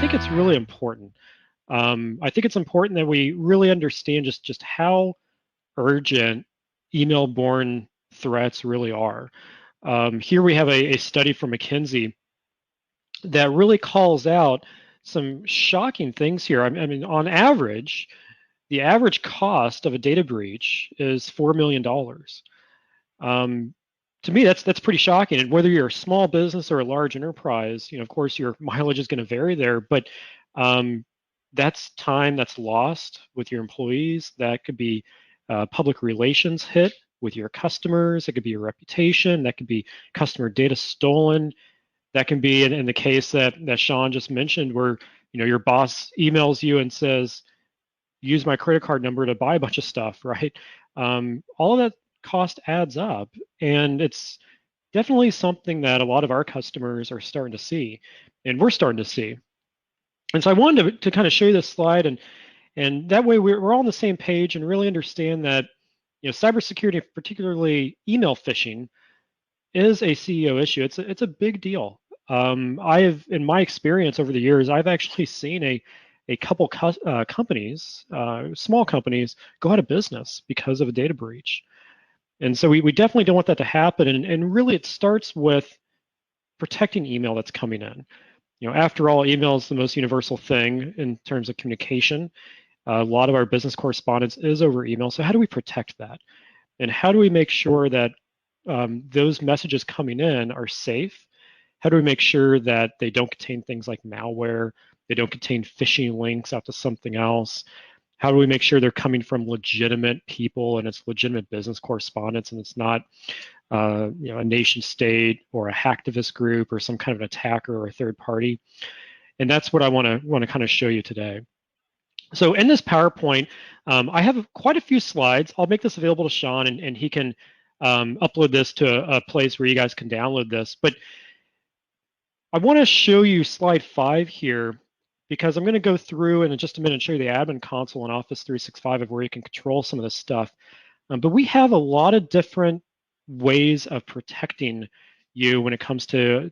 think it's really important. I think it's important that we really understand just how urgent email-borne threats really are. Here we have a study from McKinsey that really calls out some shocking things here. I mean, on average, the average cost of a data breach is $4 million. To me, that's pretty shocking. And whether you're a small business or a large enterprise, of course, your mileage is going to vary there, but that's time that's lost with your employees. That could be public relations hit with your customers. It could be your reputation. That could be customer data stolen. That can be in the case that Sean just mentioned, where your boss emails you and says, use my credit card number to buy a bunch of stuff, right? All of that cost adds up, and it's definitely something that a lot of our customers are starting to see, and we're starting to see. And so I wanted to kind of show you this slide, and that way we're all on the same page and really understand that cybersecurity, particularly email phishing, is a CEO issue. It's a big deal. In my experience over the years, I've actually seen a couple companies, small companies, go out of business because of a data breach. And so we definitely don't want that to happen. And really, it starts with protecting email that's coming in. After all, email is the most universal thing in terms of communication. A lot of our business correspondence is over email. So how do we protect that? And how do we make sure that those messages coming in are safe? How do we make sure that they don't contain things like malware? They don't contain phishing links out to something else? How do we make sure they're coming from legitimate people and it's legitimate business correspondence and it's not a nation state or a hacktivist group or some kind of an attacker or a third party? And that's what I want to kind of show you today. So in this PowerPoint, I have quite a few slides. I'll make this available to Sean, and he can upload this to a place where you guys can download this. But I want to show you slide 5 here, because I'm going to go through in just a minute and show you the admin console in Office 365 of where you can control some of this stuff. But we have a lot of different ways of protecting you when it comes to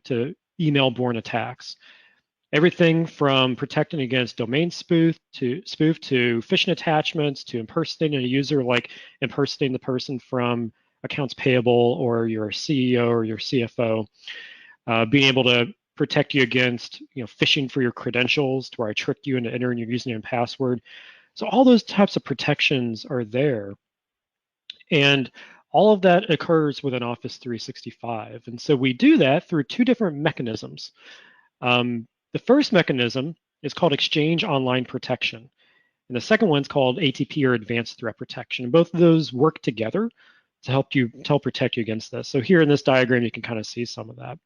email-borne attacks. Everything from protecting against domain spoof to phishing attachments to impersonating a user, like impersonating the person from accounts payable or your CEO or your CFO. Being able to protect you against phishing for your credentials, to where I trick you into entering your username and password. So all those types of protections are there. And all of that occurs within Office 365. And so we do that through 2 different mechanisms. The first mechanism is called Exchange Online Protection. And the second one's called ATP, or Advanced Threat Protection. And both of those work together to help protect you against this. So here in this diagram, you can kind of see some of that.